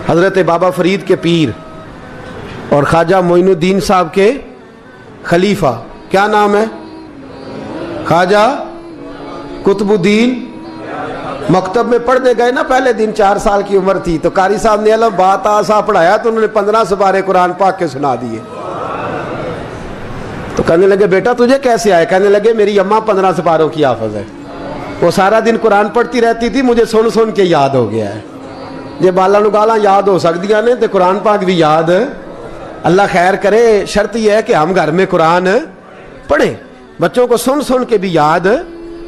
حضرت بابا فرید کے پیر اور خواجہ معین الدین صاحب کے خلیفہ، کیا نام ہے؟ خواجہ قطب الدین۔ مکتب میں پڑھنے گئے نا پہلے دن، 4 سال کی عمر تھی، تو قاری صاحب نے علم بات آسا پڑھایا تو انہوں نے 15 سپارے قرآن پاک کے سنا دیے۔ تو کہنے لگے بیٹا تجھے کیسے آئے؟ کہنے لگے میری اماں 15 سپاروں کی حافظ ہے، وہ سارا دن قرآن پڑھتی رہتی تھی، مجھے سن سن کے یاد ہو گیا ہے۔ یہ بالا نگالا یاد ہو سکدیاں نے تو قرآن پاک بھی یاد، اللہ خیر کرے۔ شرط یہ ہے کہ ہم گھر میں قرآن پڑھیں، بچوں کو سن سن کے بھی یاد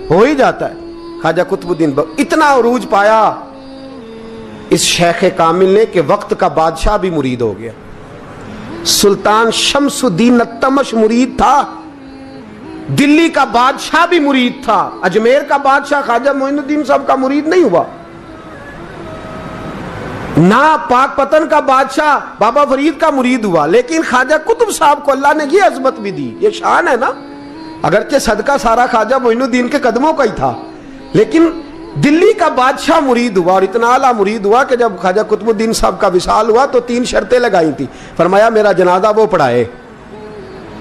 ہو ہی جاتا ہے۔ خواجہ قطب الدین اتنا عروج پایا اس شیخ کامل نے کہ وقت کا بادشاہ بھی مرید ہو گیا۔ سلطان شمس الدین التمش مرید تھا، دلی کا بادشاہ بھی مرید تھا، اجمیر کا بادشاہ خواجہ معین الدین صاحب کا مرید نہیں ہوا، نہ پاک پتن کا بادشاہ بابا فرید کا مرید ہوا، لیکن خواجہ قطب صاحب کو اللہ نے یہ عظمت بھی دی۔ یہ شان ہے نا، اگرچہ صدقہ سارا خواجہ معین الدین کے قدموں کا ہی تھا، لیکن دلی کا بادشاہ مرید ہوا، اور اتنا اعلیٰ مرید ہوا کہ جب خواجہ قطب الدین صاحب کا وصال ہوا تو 3 شرطیں لگائی تھی۔ فرمایا میرا جنازہ وہ پڑھائے،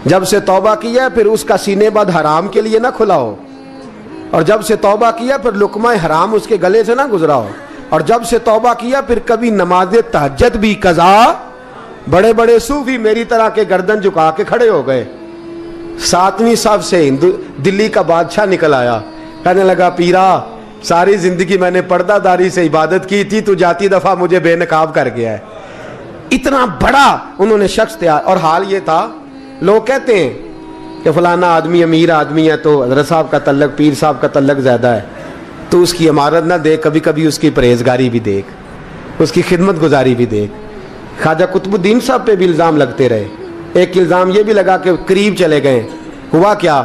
جب سے توبہ کیا پھر اس کا سینے بد حرام کے لیے نہ کھلا ہو، اور جب سے توبہ کیا پھر لقمہ حرام اس کے گلے سے نہ گزرا ہو، اور جب سے توبہ کیا پھر کبھی نماز تہجد بھی قضا۔ بڑے بڑے صوفی میری طرح کے گردن جھکا کے کھڑے ہو گئے۔ 7ویں صف سے دلی کا بادشاہ نکل آیا، کہنے لگا پیرا ساری زندگی میں نے پردہ داری سے عبادت کی تھی، تو جاتی دفعہ مجھے بے نقاب کر گیا ہے۔ اتنا بڑا انہوں نے شخص تیار، اور حال یہ تھا لوگ کہتے ہیں کہ فلانا آدمی امیر آدمی ہے تو حضرت صاحب کا تعلق پیر صاحب کا تعلق زیادہ ہے، تو اس کی عمارت نہ دیکھ، کبھی کبھی اس کی پرہیزگاری بھی دیکھ، اس کی خدمت گزاری بھی دیکھ۔ خواجہ قطب الدین صاحب پہ بھی الزام لگتے رہے۔ ایک الزام یہ بھی لگا کہ قریب چلے گئے، ہوا کیا؟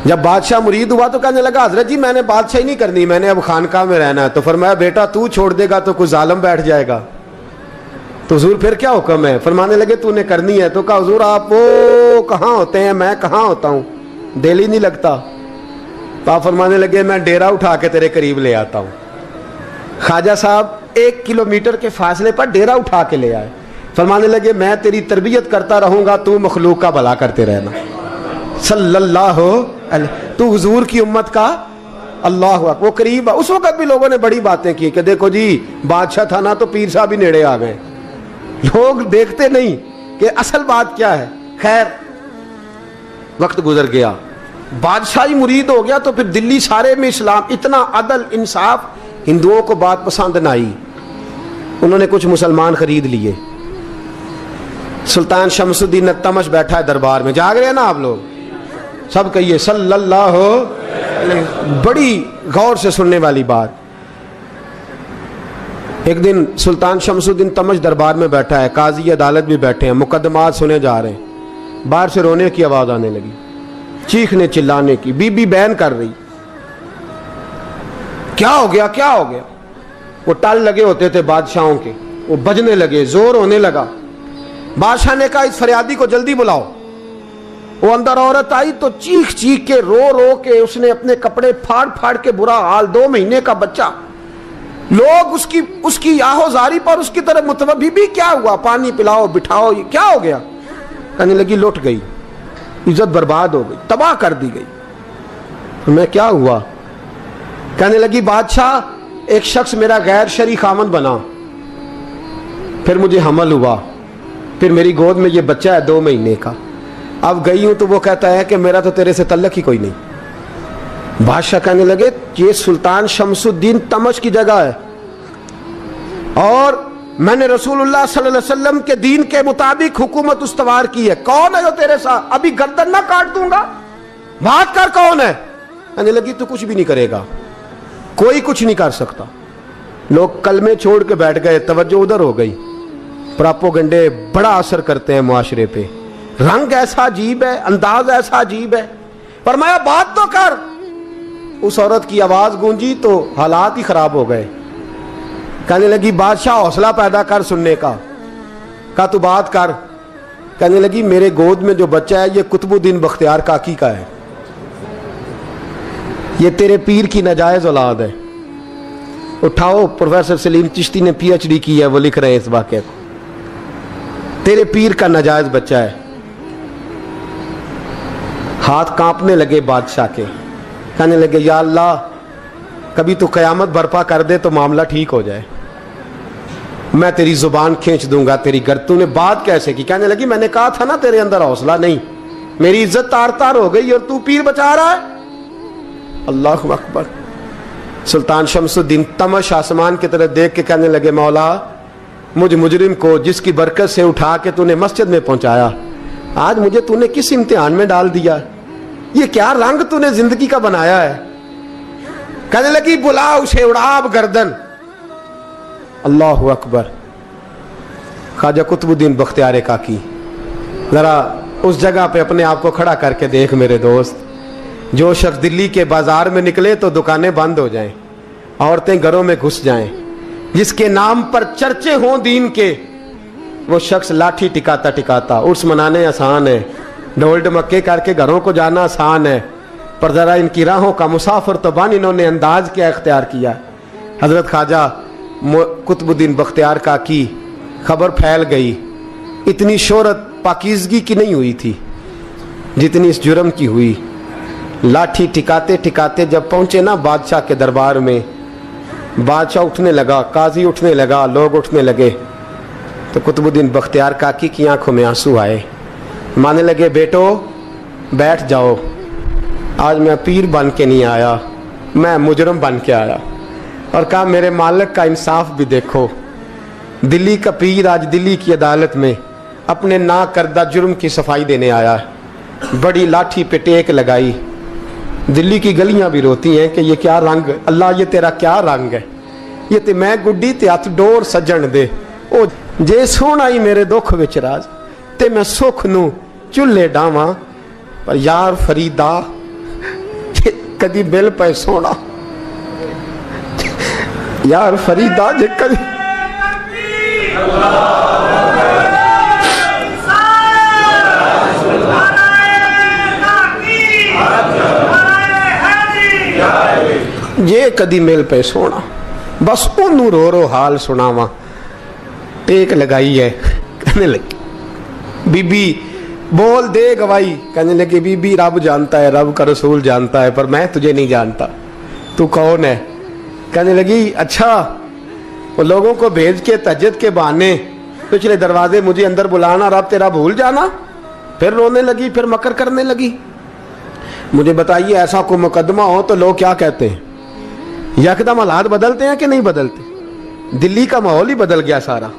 جب بادشاہ مرید ہوا تو کہنے لگا حضرت جی میں نے بادشاہی نہیں کرنی، میں نے اب خانقاہ میں رہنا ہے۔ تو فرمایا بیٹا تو چھوڑ دے گا تو کوئی ظالم بیٹھ جائے گا، تو حضور پھر کیا حکم ہے؟ فرمانے لگے تو نے کرنی ہے۔ تو کہا حضور آپ وہ کہاں ہوتے ہیں، میں کہاں ہوتا ہوں، دل ہی نہیں لگتا۔ تو آپ فرمانے لگے میں ڈیرا اٹھا کے تیرے قریب لے آتا ہوں۔ خواجہ صاحب 1 کلومیٹر کے فاصلے پر ڈیرا اٹھا کے لے آئے، فرمانے لگے میں تیری تربیت کرتا رہوں گا، تو مخلوق کا بھلا کرتے رہنا۔ صلی اللہ علیہ، تو حضور کی امت کا اللہ اکبر، وہ قریب۔ اس وقت بھی لوگوں نے بڑی باتیں کی کہ دیکھو جی بادشاہ تھا نا تو پیر صاحب ہی نیڑے آ گئے، لوگ دیکھتے نہیں کہ اصل بات کیا ہے۔ خیر وقت گزر گیا، بادشاہی مرید ہو گیا، تو پھر دلی سارے میں اسلام، اتنا عدل انصاف، ہندوؤں کو بات پسند نہ آئی، انہوں نے کچھ مسلمان خرید لیے۔ سلطان شمس الدین التمش بیٹھا ہے دربار میں، جاگ رہے ہیں نا آپ لوگ سب، کہیے صلی اللہ علیہ۔ بڑی غور سے سننے والی بات، ایک دن سلطان شمس الدین تمش دربار میں بیٹھا ہے، قاضی عدالت بھی بیٹھے ہیں، مقدمات سنے جا رہے ہیں، باہر سے رونے کی آواز آنے لگی، چیخنے چلانے کی، بی بی بین کر رہی، کیا ہو گیا کیا ہو گیا؟ وہ ٹال لگے ہوتے تھے بادشاہوں کے، وہ بجنے لگے، زور ہونے لگا۔ بادشاہ نے کہا اس فریادی کو جلدی بلاؤ۔ وہ اندر عورت آئی تو چیخ چیخ کے رو رو کے اس نے اپنے کپڑے پھاڑ پھاڑ کے، برا حال، 2 مہینے کا بچہ، لوگ اس کی آہو زاری پر اس کی طرف متوجہ، بھی کیا ہوا، پانی پلاؤ بٹھاؤ، یہ کیا ہو گیا؟ کہنے لگی لٹ گئی، عزت برباد ہو گئی، تباہ کر دی گئی۔ میں کیا ہوا؟ کہنے لگی بادشاہ ایک شخص میرا غیر شرعی خامند بنا، پھر مجھے حمل ہوا، پھر میری گود میں یہ بچہ ہے 2 مہینے کا، اب گئی ہوں تو وہ کہتا ہے کہ میرا تو تیرے سے تعلق ہی کوئی نہیں۔ بادشاہ کہنے لگے یہ سلطان شمس الدین تمش کی جگہ ہے، اور میں نے رسول اللہ صلی اللہ علیہ وسلم کے دین کے مطابق حکومت استوار کی ہے، کون ہے جو تیرے ساتھ؟ ابھی گردن نہ کاٹ دوں گا، بات کر کون ہے؟ کہنے لگی تو کچھ بھی نہیں کرے گا، کوئی کچھ نہیں کر سکتا۔ لوگ کلمے چھوڑ کے بیٹھ گئے، توجہ ادھر ہو گئی۔ پراپوگنڈے بڑا اثر کرتے ہیں معاشرے پہ، رنگ ایسا عجیب ہے، انداز ایسا عجیب ہے۔ فرمایا بات تو کر۔ اس عورت کی آواز گونجی تو حالات ہی خراب ہو گئے۔ کہنے لگی بادشاہ حوصلہ پیدا کر سننے کا۔ کہا تو بات کر۔ کہنے لگی میرے گود میں جو بچہ ہے یہ قطب الدین بختیار کاکی کا ہے، یہ تیرے پیر کی ناجائز اولاد ہے۔ उठाओ, प्रोफेसर सलीम चिश्ती ने PhD की है, वो लिख रहे हैं इस वाक़े को। तेरे पीर का नाजायज बच्चा है। हाथ कांपने लगे बादशाह के, कहने लगे या अल्लाह कभी तू क़यामत बर्पा कर दे तो मामला ठीक हो जाए, मैं तेरी जुबान खींच दूंगा तेरी तूने बात कैसे की? कहने लगी मैंने कहा था ना तेरे अंदर हौसला नहीं, मेरी इज्जत तार तार हो गई और तू पीर बचा रहा है। अल्लाहु अकबर। सुल्तान शमसुद्दीन तमश आसमान की तरफ देख के कहने लगे मौला मुझ मुजरिम को जिसकी बरकत से उठा के तूने मस्जिद में पहुंचाया, आज मुझे तूने किस इम्तिहान में डाल दिया? ये क्या रंग तूने जिंदगी का बनाया है? कहने लगी बुला उसे, उड़ाब गर्दन। अल्लाहु अकबर। ख्वाजा कुतुबुद्दीन बख्तियार काकी, जरा उस जगह पे अपने आप को खड़ा करके देख मेरे दोस्त। जो शख्स दिल्ली के बाजार में निकले तो दुकानें बंद हो जाएं, औरतें घरों में घुस जाएं, जिसके नाम पर चर्चे हों दीन के, वो शख्स लाठी टिकाता टिकाता उर्स मनाने आसान है, ढोल ढमक्के करके घरों को जाना आसान है, पर ज़रा इनकी राहों का मुसाफिर तो बन इन्होंने अंदाज क्या इख्तियार किया। हज़रत ख्वाजा कुतुबुद्दीन बख्तियार काकी खबर फैल गई। इतनी शोहरत पाकीज़गी की नहीं हुई थी जितनी इस जुर्म की हुई। लाठी टिकाते टिकाते जब पहुंचे ना बादशाह के दरबार में, बादशाह उठने लगा, काजी उठने लगा, लोग उठने लगे, तो कुतुबुद्दीन बख्तियार काकी की आंखों में आंसू आए। मानने लगे बेटो बैठ जाओ, आज मैं पीर बन के नहीं आया, मैं मुजरम बन के आया। और कहा मेरे मालिक का इंसाफ भी देखो, दिल्ली का पीर आज दिल्ली की अदालत में अपने ना करदा जुर्म की सफाई देने आया है। बड़ी लाठी पे टेक लगाई, दिल्ली की गलियां भी रोती हैं कि ये क्या रंग, अल्लाह ये तेरा क्या रंग है, ये ते मैं गुड्डी ते हथ डोर सजन दे, ओ जे सोना ही मेरे दुख विच राज ते मैं सुख नू चुल्हे डावां, पर यार फरीदा कदी बिल पे सोना, यार फरीदा जे कदी ये कदी मिल पे सोना, बस ओनू रो रो हाल सुनावा। टेक लगाई है, कहने लगी बीबी बोल दे गवाही। कहने लगी बीबी रब जानता है, रब का रसूल जानता है, पर मैं तुझे नहीं जानता, तू कौन है? कहने लगी अच्छा वो लोगों को भेज के तहज्जुद के बहाने पिछले दरवाजे मुझे अंदर बुलाना, रब तेरा भूल जाना। फिर रोने लगी, फिर मकर करने लगी। मुझे बताइए ऐसा कोई मुकदमा हो तो लोग क्या कहते हैं? यकदम हालात बदलते हैं कि नहीं बदलते? दिल्ली का माहौल ही बदल गया, सारा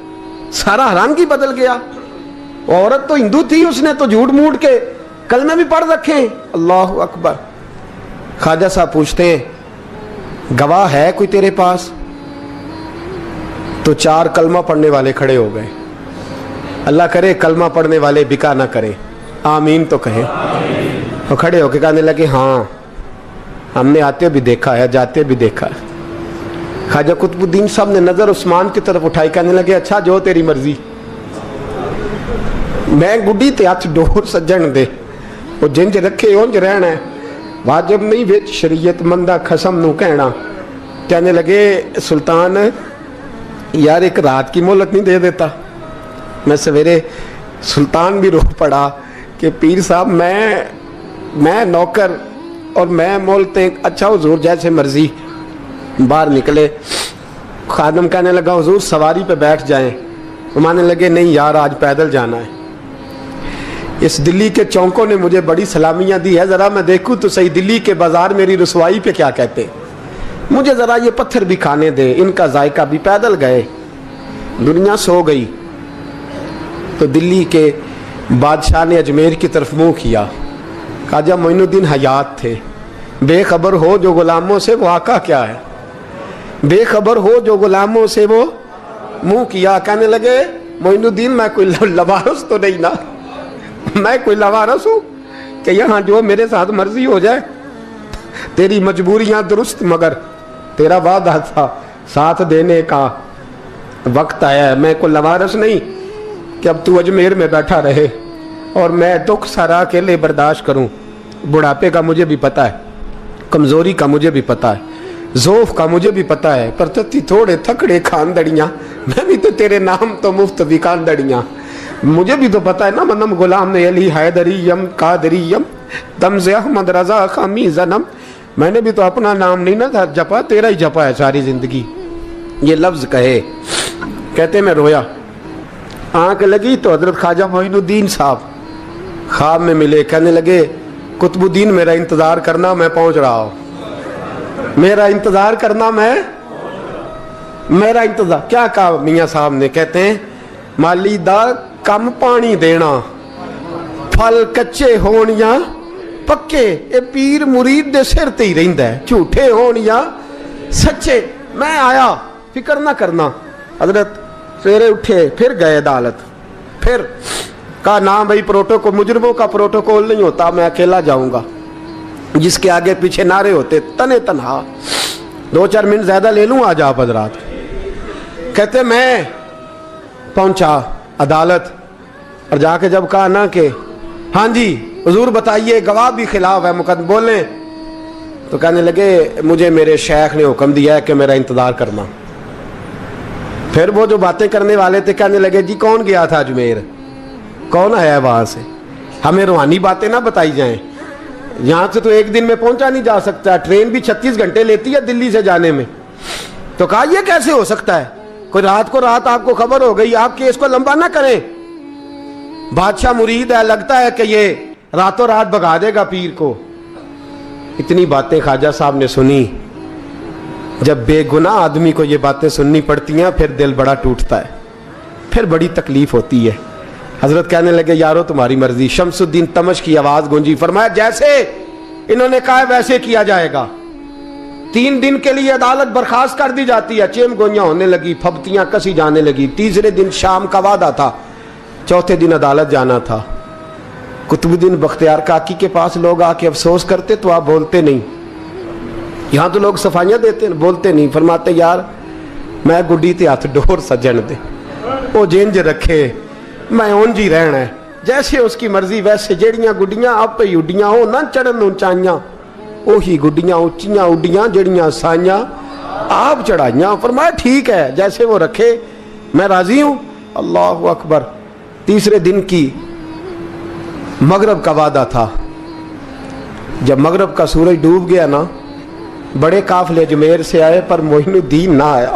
सारा रंग ही बदल गया। औरत तो हिंदू थी, उसने तो झूठ मूठ के कलमे भी पढ़ रखे। अल्लाह अकबर। ख्वाजा साहब पूछते हैं गवाह है कोई तेरे पास? तो 4 कलमा पढ़ने वाले खड़े हो गए। अल्लाह करे कलमा पढ़ने वाले बिका ना करें, आमीन तो कहें। तो खड़े होके कहने लगे हाँ हमने आते भी देखा है, जाते भी देखा है। ख्वाजा कुतुबुद्दीन साहब ने नजर उस्मान की तरफ उठाई, कहने लगे अच्छा जो तेरी मर्जी, मैं गुड्डी ते हथ डोर सज्जन दे, वो जिंज रखे उंज रहना है, वाजिब नहीं विच शरीयत मंदा खसम नू कहना। कहने लगे सुल्तान यार एक रात की मोहलत नहीं दे देता? मैं सवेरे सुल्तान भी रो पड़ा कि पीर साहब मैं नौकर और मैं मोलते, अच्छा हुजूर जैसे मर्जी। बाहर निकले, खादम कहने लगा हुजूर सवारी पे बैठ जाएं। वो मानने लगे नहीं यार आज पैदल जाना है। इस दिल्ली के चौकों ने मुझे बड़ी सलामियां दी है, जरा मैं देखूं तो सही दिल्ली के बाजार मेरी रसवाई पे क्या कहते हैं, मुझे जरा ये पत्थर भी खाने दे, इनका जायका भी। पैदल गए, दुनिया सो गई तो दिल्ली के बादशाह ने अजमेर की तरफ मुंह किया। ख्वाजा मोइनुद्दीन हयात थे। बेखबर हो जो गुलामों से वो आका क्या है, बेखबर हो जो गुलामों से वो मुंह किया। कहने लगे मोइनुद्दीन मैं कोई लवारस तो नहीं ना, मैं कोई लवारस हूँ कि यहाँ जो मेरे साथ मर्जी हो जाए? तेरी मजबूरियां दुरुस्त, मगर तेरा वादा था साथ देने का, वक्त आया है। मैं कोई लवारस नहीं कि अब तू अजमेर में बैठा रहे और मैं दुख सारा अकेले बर्दाश्त करूं। बुढ़ापे का मुझे भी पता है, कमजोरी का मुझे भी पता है, ذوف کا مجھے بھی پتا ہے، پر تتی تھوڑے تھکڑے خاندڑیاں، میں بھی تو تیرے نام تو مفت بھی خاندڑیاں، مجھے بھی تو پتا ہے نا، منم غلام نے علی حیدریم قادریم تمز احمد رضا خامی زنم، میں نے بھی تو اپنا نام نہیں نہ جپا، تیرا ہی جپا ہے ساری زندگی۔ یہ لفظ کہے، کہتے میں رویا، آنکھ لگی تو حضرت خواجہ معین الدین صاحب خواب میں ملے، کہنے لگے قطب الدین میرا انتظار کرنا، میں پہنچ رہا ہوں، میرا انتظار کرنا، میرا انتظار۔ کیا کہا میاں صاحب نے؟ کہتے ہیں مالی دا کم پانی دینا، پھل کچے ہون یا پکے، اے پیر مرید دے سر تے ہی رہندا ہے، جھوٹے ہون یا سچے۔ میں آیا، فکر نہ کرنا۔ حضرت سویرے اٹھے، پھر گئے عدالت، پھر کہا نہ بھائی پروٹوکول، مجرموں کا پروٹوکول نہیں ہوتا، میں اکیلا جاؤں گا، جس کے آگے پیچھے نعرے ہوتے تنے تنہا، 2-4 منٹ زیادہ لے لوں آج آپ حضرات۔ کہتے میں پہنچا عدالت، اور جا کے جب کہا نا کہ ہاں جی حضور بتائیے، گواہ بھی خلاف ہے، مقدم بولیں، تو کہنے لگے مجھے میرے شیخ نے حکم دیا ہے کہ میرا انتظار کرنا۔ پھر وہ جو باتیں کرنے والے تھے کہنے لگے جی کون گیا تھا اجمیر، کون آیا ہے وہاں سے، ہمیں روحانی باتیں نہ بتائی جائیں، یہاں سے تو ایک دن میں پہنچا نہیں جا سکتا، ٹرین بھی 36 گھنٹے لیتی ہے دلی سے جانے میں۔ تو کہا یہ کیسے ہو سکتا ہے، کوئی رات کو رات آپ کو خبر ہو گئی، آپ کیس کو لمبا نہ کریں، بادشاہ مرید ہے، لگتا ہے کہ یہ راتوں رات بھگا دے گا پیر کو۔ اتنی باتیں خواجہ صاحب نے سنی۔ جب بے گناہ آدمی کو یہ باتیں سننی پڑتی ہیں پھر دل بڑا ٹوٹتا ہے، پھر بڑی تکلیف ہوتی ہے۔ حضرت کہنے لگے یارو تمہاری مرضی۔ شمس الدین تمش کی آواز گونجی، فرمایا جیسے انہوں نے کہا ویسے کیا جائے گا۔ 3 دن کے لیے عدالت برخاست کر دی جاتی ہے، چیم گوئیاں ہونے لگی، پھبتیاں کسی جانے لگی۔ تیسرے دن شام کا وعدہ تھا، چوتھے دن عدالت جانا تھا۔ قطب الدین بختیار کاکی کے پاس لوگ آ کے افسوس کرتے تو آپ بولتے نہیں، یہاں تو لوگ صفائیاں دیتے ہیں، بولتے نہیں، فرماتے یار میں گڈی تے ہاتھ ڈور سجن دے، وہ جینج رکھے، میں اونج ہی رہنا ہے، جیسے اس کی مرضی ویسے، جیڑیاں گڈیاں آپ پہ اڈیاں ہو نہ چڑھن اونچائیاں، وہی گڈیاں اونچیاں اڈیاں جیڑیاں سائیاں آپ چڑھائیاں۔ فرمایا ٹھیک ہے جیسے وہ رکھے، میں راضی ہوں۔ اللہ اکبر۔ تیسرے دن کی مغرب کا وعدہ تھا، جب مغرب کا سورج ڈوب گیا نا، بڑے قافلے اجمیر سے آئے پر معین الدین نہ آیا۔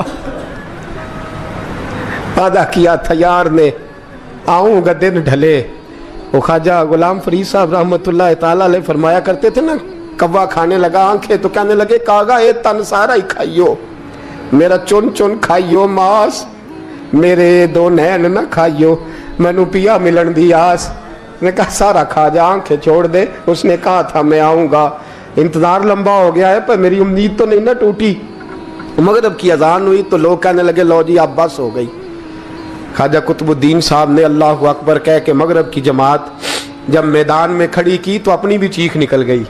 وعدہ کیا تھا یار نے آؤں گا دن ڈھلے۔ وہ خواجہ غلام فرید صاحب رحمت اللہ تعالیٰ علیہ فرمایا کرتے تھے نا، کوا کھانے لگا آنکھیں تو کہنے لگے کاغا اے تن سارا ہی کھائیو، میرا چن چن کھائیو ماس، میرے 2 نین نہ کھائیو، مینو پیا ملن دی آس۔ نے کہا سارا کھا جا، آنکھیں چھوڑ دے۔ اس نے کہا تھا میں آؤں گا، انتظار لمبا ہو گیا ہے پر میری امید تو نہیں نہ ٹوٹی۔ مغرب کی اذان ہوئی تو لوگ کہنے لگے لو جی اب بس ہو گئی۔ خواجہ قطب الدین صاحب نے اللہ اکبر کہہ کے مغرب کی جماعت جب میدان میں کھڑی کی تو اپنی بھی چیخ نکل گئی،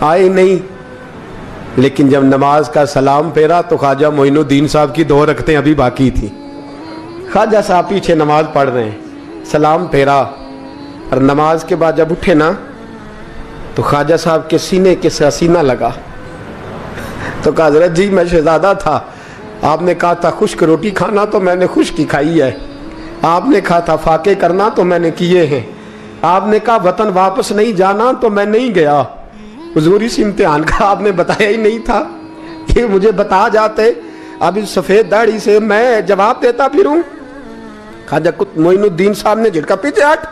آئے نہیں۔ لیکن جب نماز کا سلام پھیرا تو خواجہ معین الدین صاحب کی 2 رکعتیں ابھی باقی تھی۔ خواجہ صاحب پیچھے نماز پڑھ رہے ہیں، سلام پھیرا، اور نماز کے بعد جب اٹھے نا تو خواجہ صاحب کے سینے کے سینہ لگا، تو کہا حضرت جی میں شہزادہ تھا، آپ نے کہا تھا خشک روٹی کھانا تو میں نے خشک کی کھائی ہے، آپ نے کہا تھا فاقے کرنا تو میں نے کیے ہیں، آپ نے کہا وطن واپس نہیں جانا تو میں نہیں گیا۔ حضور اس امتحان کا آپ نے بتایا ہی نہیں تھا، کہ مجھے بتا جاتے اب اس سفید داڑھی سے میں جواب دیتا پھروں۔ خواجہ معین الدین صاحب نے جھٹکا، پیچھے ہٹ،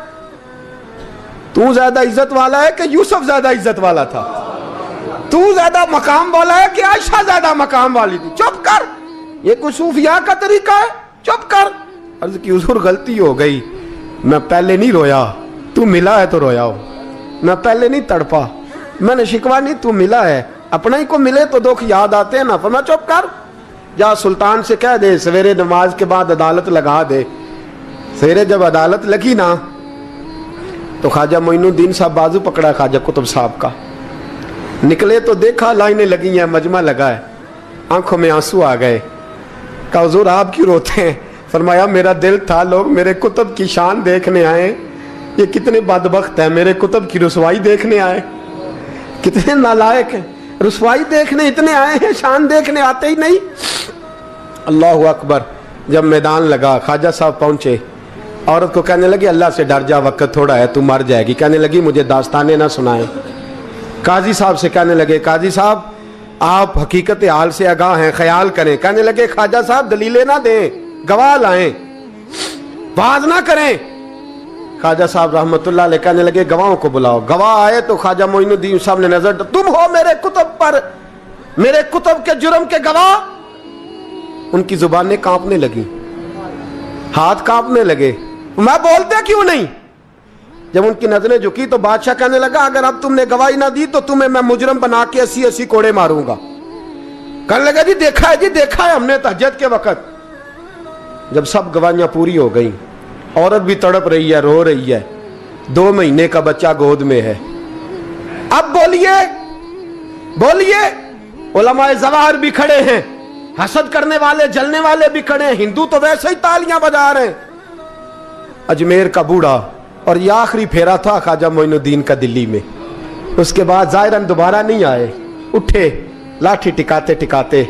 تو زیادہ عزت والا ہے کہ یوسف زیادہ عزت والا تھا؟ تو زیادہ مقام والا ہے کہ عائشہ زیادہ مقام والی تھی؟ چپ کر، یہ کوئی صوفیاء کا طریقہ ہے؟ چپ کر۔ عرض کی حضور غلطی ہو گئی، میں پہلے نہیں رویا، تو ملا ہے تو رویا ہو، میں پہلے نہیں تڑپا، میں نے شکوا نہیں، تو ملا ہے، اپنا ہی کو ملے تو دکھ یاد آتے ہیں نا۔ فرمایا چپ کر، جا سلطان سے کہہ دے سویرے نماز کے بعد عدالت لگا دے۔ سویرے جب عدالت لگی نا تو خواجہ معین الدین صاحب بازو پکڑا خواجہ قطب صاحب کا، نکلے تو دیکھا لائنیں لگی ہیں، مجمع لگا ہے، آنکھوں میں آنسو آ گئے۔ کہا حضور آپ کیوں روتے ہیں؟ فرمایا میرا دل تھا لوگ میرے کتب کی شان دیکھنے آئے، یہ کتنے بدبخت ہیں، میرے کتب کی رسوائی دیکھنے آئے، کتنے نالائق ہیں۔ रसवाई देखने इतने आए हैं, शान देखने आते ही नहीं। अल्लाह अकबर। जब मैदान लगा, ख्वाजा साहब पहुंचे, औरत को कहने लगी अल्लाह से डर जा, वक्त थोड़ा है, तू मर जाएगी। कहने लगी मुझे दास्ताने ना सुनाएं। काजी साहब से कहने लगे काजी साहब आप हकीकत हाल से आगाह हैं, ख्याल करें। कहने लगे ख्वाजा साहब दलीलें ना दें, गवाह लाएं, वाज ना करें। ख्वाजा साहब रहमतुल्लाह अलैह कहने लगे गवाहों को बुलाओ। गवाह आए तो ख्वाजा मोइनुद्दीन साहब ने नजर, तुम हो मेरे कुतुब पर, मेरे कुतुब के जुर्म के गवाह। उनकी जुबानें कांपने लगी, हाथ कांपने लगे, मैं बोलते क्यों नहीं। जब उनकी नजरें झुकी तो बादशाह कहने लगा अगर अब तुमने गवाही ना दी तो तुम्हें मैं मुजरम बना के 80-80 कोड़े मारूंगा। कहने लगा जी देखा है, जी देखा है हमने तहज्जुद के वक्त। जब सब गवाहियां पूरी हो गई, औरत भी तड़प रही है, रो रही है, 2 महीने का बच्चा गोद में है। अब बोलिए बोलिए, उलमाए ज़वाहिर भी खड़े हैं, हसद करने वाले जलने वाले भी खड़े हैं, हिंदू तो वैसे ही तालियां बजा रहे हैं। अजमेर का बूढ़ा, और ये आखिरी फेरा था ख्वाजा मोइनुद्दीन का दिल्ली में। उसके बाद ज़ाहिरन दोबारा नहीं आए, उठे लाठी टिकाते टिकाते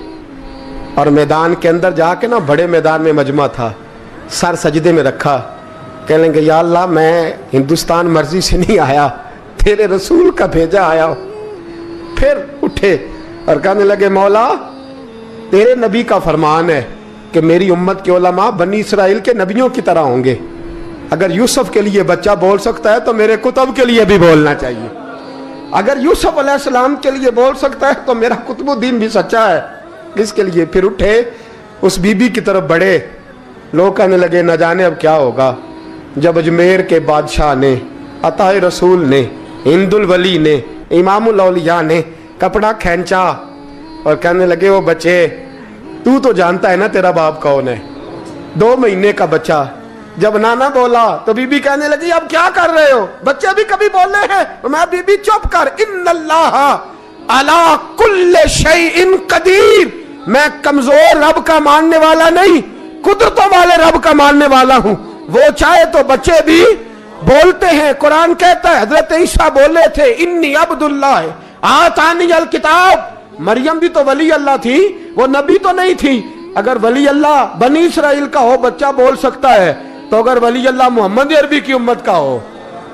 और मैदान के अंदर जाके ना, बड़े मैदान में मजमा था, सर सजदे में रखा। कहने लगे या अल्लाह मैं हिंदुस्तान मर्जी से नहीं आया, तेरे रसूल का भेजा आया। फिर उठे और कहने लगे मौला तेरे नबी का फरमान है कि मेरी उम्मत के उलमा बनी इसराइल के नबियों की तरह होंगे। अगर यूसुफ के लिए बच्चा बोल सकता है तो मेरे कुतुब के लिए भी बोलना चाहिए। अगर यूसुफ अलैहिस्सलाम के लिए बोल सकता है तो मेरा कुतुबुद्दीन भी सच्चा है, इसके लिए। फिर उठे, उस बीबी की तरफ बढ़े। लोग कहने लगे न जाने अब क्या होगा। जब अजमेर के बादशाह ने, अताए रसूल ने, हिंदुल वली ने, इमामुल औलिया ने कपड़ा खींचा और कहने लगे वो बच्चे तू तो जानता है ना तेरा बाप कौन है, 2 महीने का बच्चा। जब नाना बोला तो बीबी कहने लगी अब क्या कर रहे हो, बच्चे भी कभी बोले हैं। मैं बीबी चुप कर, इन्नल्लाह अला कुल्ले शैइन कदीर, मैं कमजोर रब का मानने वाला नहीं, कुदरतों वाले रब का मानने वाला हूं। वो चाहे तो बच्चे भी बोलते हैं। कुरान कहता है हजरत ईसा बोले थे इन्नी अब्दुल्लाह आतानी अल किताब। मरियम भी तो वली अल्लाह थी, वो नबी तो नहीं थी। अगर वली अल्लाह बनी इसराइल का हो बच्चा बोल सकता है, तो अगर वली अल्लाह मोहम्मद अरबी की उम्मत का हो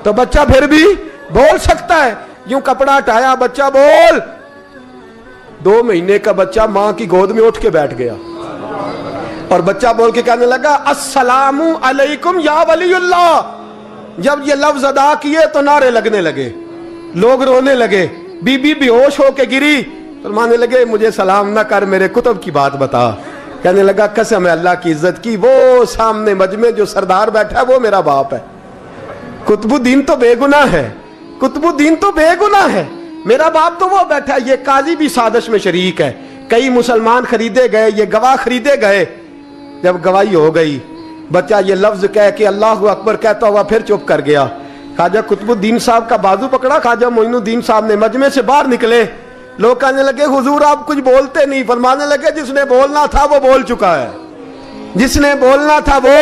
तो बच्चा फिर भी बोल सकता है। यूं कपड़ा हटाया, बच्चा बोल। 2 महीने का बच्चा मां की गोद में उठ के बैठ गया और बच्चा बोल के कहने लगा अस्सलामु अलैकुम या वलीउल्लाह। जब ये लफ्ज अदा किए तो नारे लगने लगे, लोग रोने लगे। बीबी बेहोश होके गिरी, फरमाने लगे मुझे सलाम ना कर, मेरे कुतुब की बात बता। कहने लगा कसम है अल्लाह की इज्जत की, वो सामने मजमे जो सरदार बैठा है वो मेरा बाप है। कुतुबुद्दीन तो बेगुनाह है, कुतुबुद्दीन तो बेगुनाह है, मेरा बाप तो वो बैठा है। ये काजी भी साजिश में शरीक है। कई मुसलमान खरीदे गए, ये गवाह खरीदे गए। जब गवाही हो गई, बच्चा ये लफ्ज कह के अल्लाहु अकबर कहता हुआ फिर चुप कर गया। ख्वाजा कुतुबुद्दीन साहब का बाजू पकड़ा, ख्वाजा मोइनुद्दीन साहब ने मजमे से बाहर निकले। लोग कहने लगे हुजूर आप कुछ बोलते नहीं। फरमाने लगे जिसने बोलना था वो बोल चुका है, जिसने बोलना था वो,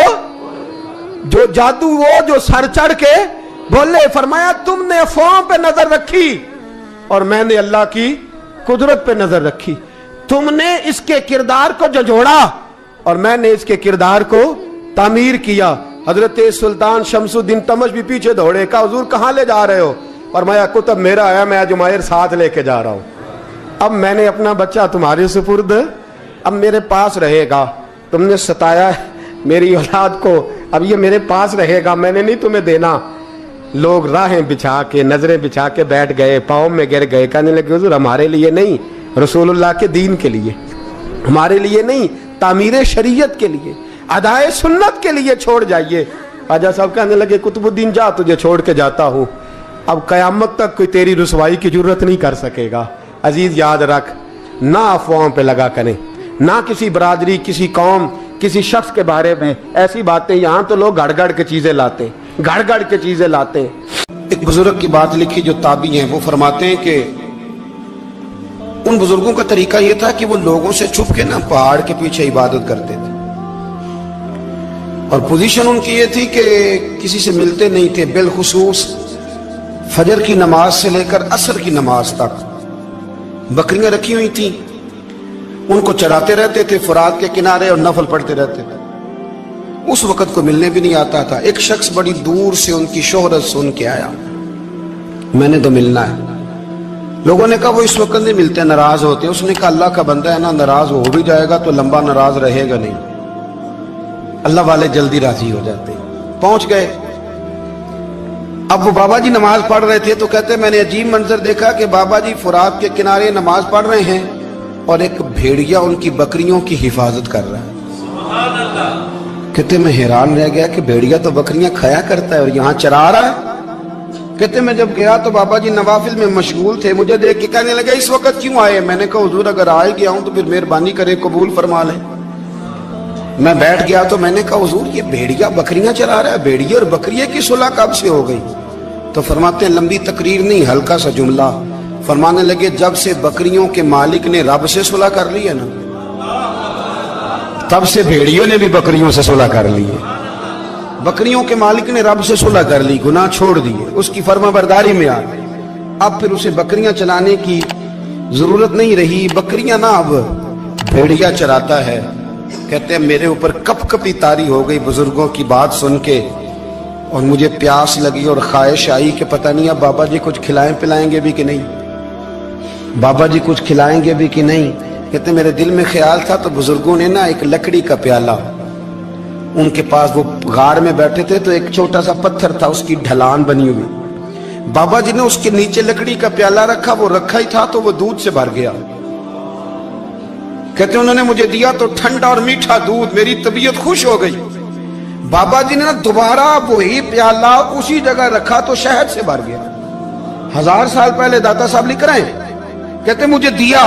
जो जादू वो जो सर चढ़ के बोले। फरमाया तुमने अफवाहों पे नजर रखी और मैंने अल्लाह की कुदरत पे नजर रखी। तुमने इसके किरदार को झंझोड़ा और मैंने इसके किरदार को तामीर किया। हजरत सुल्तान शमसुद्दीन तमश भी पीछे दौड़े, कहा हुजूर कहां ले जा रहे हो। फरमाया कुतुब मेरा है, मैं जुमैर साथ लेके जा रहा हूं। अब मैंने अपना बच्चा तुम्हारे सुपुर्द, अब मेरे पास रहेगा। तुमने सताया मेरी औलाद को, अब ये मेरे पास रहेगा, मैंने नहीं तुम्हें देना। लोग राहें बिछा के, नजरें बिछा के बैठ गए, पाँव में गिर गए। कहने लगे हुजूर हमारे लिए नहीं, रसूलुल्लाह के दीन के लिए, हमारे लिए नहीं, तामीर शरीयत के लिए, अदाए सुन्नत के लिए छोड़ जाइए। ख्वाजा साहब कहने लगे कुतुबुद्दीन जा, तुझे छोड़ के जाता हूं, अब कयामत तक कोई तेरी रुसवाई की जरूरत नहीं कर सकेगा। अजीज याद रख, ना अफवाहों पे लगा करें, ना किसी बरादरी, किसी कौम, किसी शख्स के बारे में ऐसी बातें। यहां तो लोग गड़ गड़ के चीजें लाते, गड़ गड़ के चीजें लाते। एक बुजुर्ग की बात लिखी जो ताबी हैं, वो फरमाते हैं कि उन बुजुर्गों का तरीका यह था कि वो लोगों से छुप के ना पहाड़ के पीछे इबादत करते थे और पोजीशन उनकी ये थी कि किसी से मिलते नहीं थे, बिलखुसूस फजर की नमाज से लेकर असर की नमाज तक बकरियां रखी हुई थी, उनको चराते रहते थे फुरात के किनारे और नफल पढ़ते रहते थे। उस वक्त को मिलने भी नहीं आता था। एक शख्स बड़ी दूर से उनकी शोहरत सुन के आया, मैंने तो मिलना है। लोगों ने कहा वो इस वक्त नहीं मिलते, नाराज होते हैं। उसने कहा अल्लाह का बंदा है ना, नाराज हो भी जाएगा तो लंबा नाराज रहेगा नहीं, अल्लाह वाले जल्दी राजी हो जाते हैं। पहुंच गए। अब वो बाबा जी नमाज पढ़ रहे थे तो कहते मैंने अजीब मंजर देखा कि बाबा जी फुरात के किनारे नमाज पढ़ रहे हैं और एक भेड़िया उनकी बकरियों की हिफाजत कर रहा है। कहते मैं हैरान रह गया कि भेड़िया तो बकरियां खाया करता है और यहाँ चरा रहा है। कहते मैं जब गया तो बाबा जी नवाफिल में मशगूल थे, मुझे देख के कहने लगे इस वक्त क्यों आए? मैंने कहा हुजूर अगर आ गया हूं तो फिर मेहरबानी करे कबूल फरमा ले। मैं बैठ गया तो मैंने कहा हुजूर ये भेड़िया बकरियां चरा रहा है, भेड़िया और बकरिया की सुलह कब से हो गई? तो फरमाते हैं लंबी तकरीर नहीं, हल्का सा जुमला। फरमाने लगे जब से बकरियों के मालिक ने रब से सुलह कर ली है ना, तब से भेड़ियों ने भी बकरियों से सुलह कर ली है। बकरियों के मालिक ने रब से सुलह कर ली, गुनाह छोड़ दिए, उसकी फर्माबरदारी में आ गए। अब फिर उसे बकरियां चलाने की जरूरत नहीं रही। बकरियां ना अब भेड़िया चराता है। कहते हैं मेरे ऊपर कपकपी तारी हो गई बुजुर्गों की बात सुन के, और मुझे प्यास लगी और ख्वाहिश आई कि पता नहीं अब बाबा जी कुछ खिलाएं पिलाएंगे भी कि नहीं, बाबा जी कुछ खिलाएंगे भी कि नहीं। कहते मेरे दिल में ख्याल था तो बुजुर्गों ने ना एक लकड़ी का प्याला, उनके पास वो गार में बैठे थे तो एक छोटा सा पत्थर था, उसकी ढलान बनी हुई, बाबा जी ने उसके नीचे लकड़ी का प्याला रखा, वो रखा ही था तो वो दूध से भर गया। कहते उन्होंने मुझे दिया तो ठंडा और मीठा दूध, मेरी तबीयत खुश हो गई। बाबा जी ने ना दोबारा वही प्याला उसी जगह रखा तो शहद से भर गया। 1000 साल पहले दाता साहब लिख रहे हैं। कहते मुझे दिया,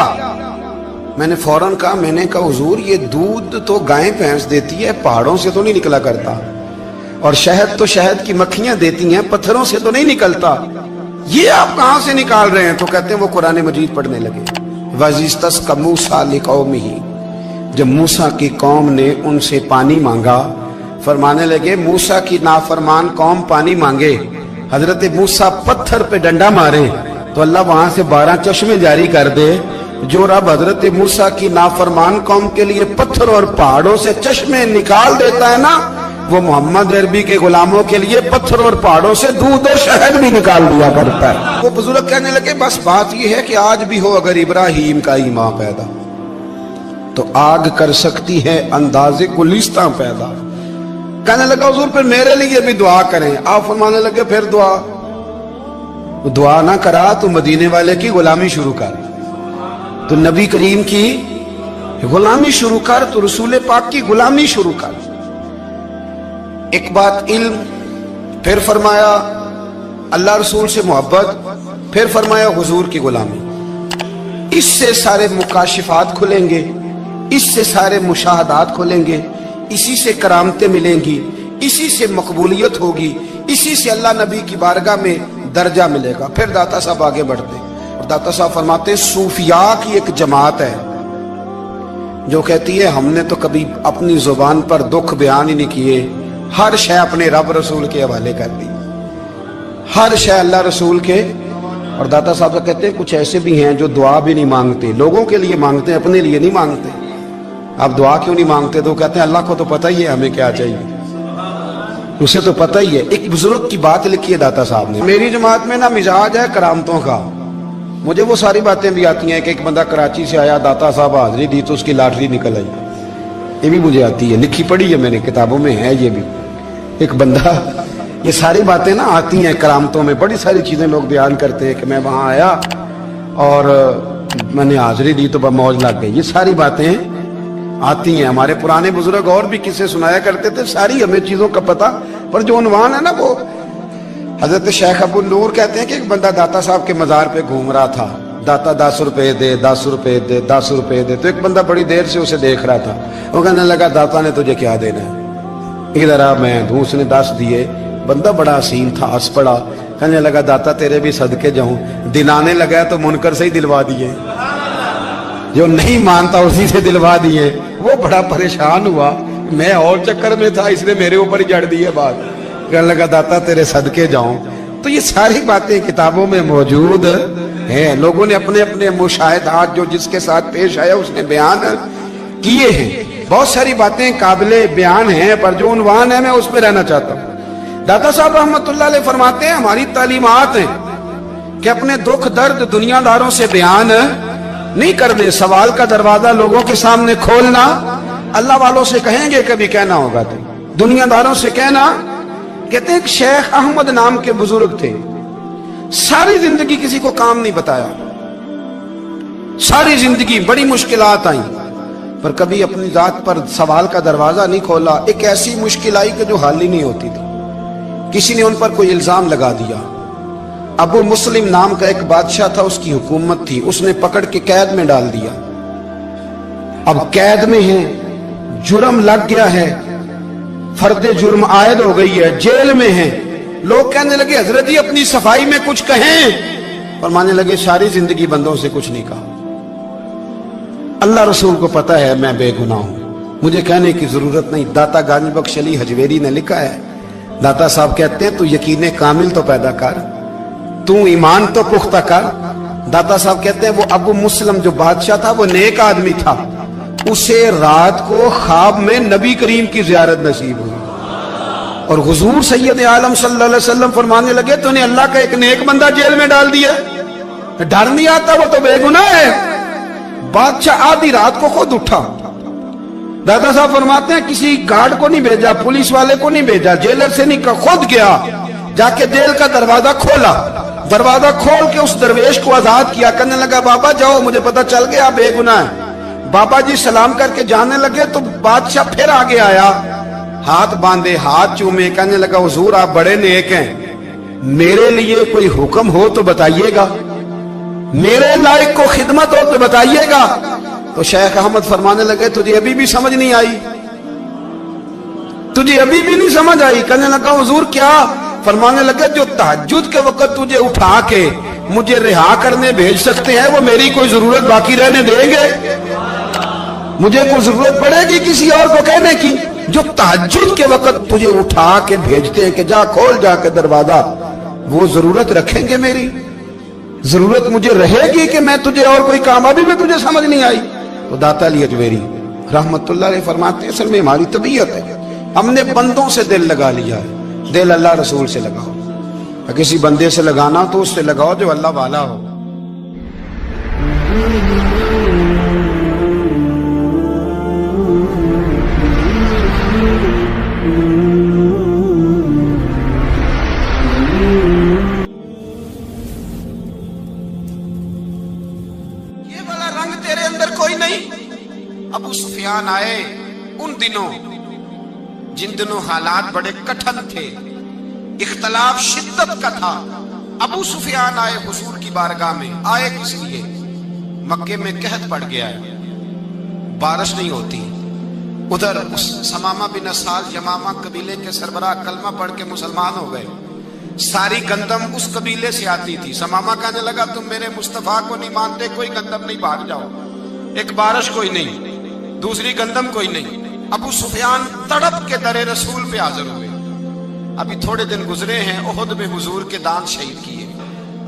मैंने फौरन कहा, मैंने कहा हुजूर ये दूध तो गाय भैंस देती है, पहाड़ों से तो नहीं निकला करता, और शहद तो शहद की मक्खियां देती हैं, पत्थरों से तो नहीं निकलता, ये आप कहां से निकाल रहे हैं? तो कहते हैं वो कुरान मजीद पढ़ने लगे। वज़िस्तस्क़ा मूसा लिक़ौमिही, जब मूसा की कौम ने उनसे पानी मांगा, फरमाने लगे मूसा की नाफरमान कौम पानी मांगे, हजरत मूसा पत्थर पे डंडा मारे तो अल्लाह वहां से 12 चश्मे जारी कर दे। जो रब हजरत मूसा की नाफरमान कौम के लिए पत्थर और पहाड़ों से चश्मे निकाल देता है ना, वो मोहम्मद अरबी के गुलामों के लिए पत्थर और पहाड़ों से दूध और शहद भी निकाल दिया करता है। वो बुजुर्ग कहने लगे बस बात यह है कि आज भी हो अगर इब्राहिम का ईमान पैदा तो आग कर सकती है अंदाजे गुलिस्तां पैदा। कहने लगा हुजूर फिर मेरे लिए भी दुआ करें। आप फरमाने लगे फिर दुआ ना करा तो मदीने वाले की गुलामी शुरू कर, तो नबी करीम की गुलामी शुरू कर, तो रसूल पाक की गुलामी शुरू कर। एक बात इल्म, फिर फरमाया अल्लाह रसूल से मोहब्बत, फिर फरमाया हुजूर की गुलामी। इससे सारे मुकाशिफात खुलेंगे, इससे सारे मुशाहदात खुलेंगे, इसी से करामतें मिलेंगी, इसी से मकबूलियत होगी, इसी से अल्लाह नबी की बारगाह में दर्जा मिलेगा। फिर दाता साहब आगे बढ़ते और दाता साहब फरमाते सूफिया की एक जमात है जो कहती है हमने तो कभी अपनी जुबान पर दुख बयान ही नहीं किए, हर शय अपने रब रसूल के हवाले कर दी, हर शय अल्लाह रसूल के। और दाता साहब कहते हैं कुछ ऐसे भी हैं जो दुआ भी नहीं मांगते, लोगों के लिए मांगते हैं, अपने लिए नहीं मांगते। आप दुआ क्यों नहीं मांगते? तो कहते हैं अल्लाह को तो पता ही है हमें क्या चाहिए, उसे तो पता ही है। एक बुजुर्ग की बात लिखी है दाता साहब ने, मेरी जमात में ना मिजाज है करामतों का, मुझे वो सारी बातें भी आती हैं कि एक बंदा कराची से आया, दाता साहब हाजिरी दी तो उसकी लॉटरी निकल आई, ये भी मुझे आती है, लिखी पढ़ी है मैंने, किताबों में है ये भी। एक बंदा, ये सारी बातें ना आती हैं करामतों में, बड़ी सारी चीजें लोग बयान करते हैं कि मैं वहां आया और मैंने हाजिरी दी तो मौज लग गई, ये सारी बातें आती हैं। हमारे पुराने बुजुर्ग और भी किस्से सुनाया करते थे, सारी हमें चीजों का पता, पर जो उन्वान है ना वो हजरत शेख अबू नूर कहते हैं कि एक बंदा दाता साहब के मजार पे घूम रहा था, दाता 10 रुपए दे, 10 रुपए दे, 10 रुपए दे। तो एक बंदा बड़ी देर से उसे देख रहा था, वो कहने लगा दाता ने तुझे क्या देना है, इधर आ मैं दूं। उसने 10 दिए, बंदा बड़ा हसीन था, हंस पड़ा, कहने लगा दाता तेरे भी सदके जाऊं। दिन आने लगा तो मुनकर से ही दिलवा दिए, जो नहीं मानता उसी से दिलवा दिए। वो बड़ा परेशान हुआ, मैं और चक्कर में था, इसने मेरे ऊपर ही जड़ दी है बात, कहने लगा दाता तेरे सदके जाऊं। तो ये सारी बातें किताबों में मौजूद ہے, لوگوں نے اپنے اپنے مشاہدات جو جس کے ساتھ پیش آیا اس نے بیان کیے ہیں. بہت ساری باتیں قابل بیان ہیں, پر جو عنوان ہے میں اس پہ رہنا چاہتا ہوں. داتا صاحب رحمت اللہ علیہ فرماتے ہیں ہماری تعلیمات ہیں کہ اپنے دکھ درد دنیا داروں سے بیان نہیں کرنے, سوال کا دروازہ لوگوں کے سامنے کھولنا اللہ والوں سے کہیں گے کبھی کہنا ہوگا تو دنیا داروں سے کہنا. کہتے ہیں ایک شیخ احمد نام کے بزرگ تھے, ساری زندگی کسی کو کام نہیں بتایا, ساری زندگی بڑی مشکلات آئیں پر کبھی اپنی ذات پر سوال کا دروازہ نہیں کھولا. ایک ایسی مشکل آئی کہ جو حل ہی نہیں ہوتی تھی, کسی نے ان پر کوئی الزام لگا دیا. ابو مسلم نام کا ایک بادشاہ تھا, اس کی حکومت تھی, اس نے پکڑ کے قید میں ڈال دیا. اب قید میں ہیں, جرم لگ گیا ہے, فرد جرم عائد ہو گئی ہے, جیل میں ہیں. لوگ کہنے لگے حضرت جی اپنی صفائی میں کچھ کہیں, فرمانے لگے ساری زندگی بندوں سے کچھ نہیں کہا, اللہ رسول کو پتا ہے میں بے گناہ ہوں, مجھے کہنے کی ضرورت نہیں. داتا غانی بخش علی حجویری نے لکھا ہے, داتا صاحب کہتے ہیں تو یقین کامل تو پیدا کر, تو ایمان تو پختہ کر. داتا صاحب کہتے ہیں وہ ابو مسلم جو بادشاہ تھا وہ نیک آدمی تھا, اسے رات کو خواب میں نبی کریم کی زیارت نصیب ہوئی اور حضور سید عالم صلی اللہ علیہ وسلم فرمانے لگے تو نے اللہ کا ایک نیک بندہ جیل میں ڈال دیا, ڈر نہیں آتا, وہ تو بے گناہ ہے. بادشاہ آدھی رات کو خود اٹھا. دادا صاحب فرماتے ہیں کسی گارڈ کو نہیں بھیجا, پولیس والے کو نہیں بھیجا, جیلر سے نہیں کہا, خود گیا, جا کے جیل کا دروازہ کھولا, دروازہ کھول کے اس درویش کو آزاد کیا. کہنے لگا بابا جاؤ, مجھے پتا چل گیا بے گناہ ہے. بابا جی سلام کر کے جانے لگے تو بادشاہ پھر آگے آیا, ہاتھ باندھے, ہاتھ چومے, کہنے لگا حضور آپ بڑے نیک ہیں, میرے لیے کوئی حکم ہو تو بتائیے گا, میرے لائق کو خدمت ہو تو بتائیے گا. تو شیخ احمد فرمانے لگے تجھے ابھی بھی سمجھ نہیں آئی, تجھے ابھی بھی نہیں سمجھ آئی. کہنے لگا حضور کیا؟ فرمانے لگے جو تہجد کے وقت تجھے اٹھا کے مجھے رہا کرنے بھیج سکتے ہیں وہ میری کوئی ضرورت باقی رہنے دیں گے؟ مجھے کوئی ضرورت پڑے گی کسی اور کو کہنے کی؟ جو تہجد کے وقت تجھے اٹھا کے بھیجتے ہیں کہ جا کھول جا کے دروازہ, وہ ضرورت رکھیں گے میری؟ ضرورت مجھے رہے گی کہ میں تجھے اور کوئی کام, ابھی بھی تجھے سمجھ نہیں آئی؟ تو داتا علی حجویری رحمت اللہ علیہ فرماتے ہیں اصل میں ہماری طبیعت ہے, ہم نے بندوں سے دل لگا لیا ہے. دل اللہ رسول سے لگاؤ, کسی بندے سے لگانا تو اس سے لگاؤ جو اللہ والا ہو. یہ والا رنگ تیرے اندر کوئی نہیں. ابو سفیان آئے ان دنوں جن دنوں حالات بڑے کٹھن تھے, اختلاف شدت کا تھا. ابو سفیان آئے حضور کی بارگاہ میں. آئے کس لیے؟ مکے میں قحط پڑ گیا ہے, بارش نہیں ہوتی. ادھر اس سمامہ بن اسال یمامہ قبیلے کے سربراہ کلمہ پڑھ کے مسلمان ہو گئے. ساری گندم اس قبیلے سے آتی تھی. سمامہ کہنے لگا تم میرے مصطفیٰ کو نہیں مانتے, کوئی گندم نہیں, بھاگ جاؤ. ایک بارش کوئی نہیں, دوسری گندم کوئی نہیں. ابو سفیان تڑپ کے در رسول پہ حاضر ہوئے. ابھی تھوڑے دن گزرے ہیں احد میں حضور کے دانت شہید کیے,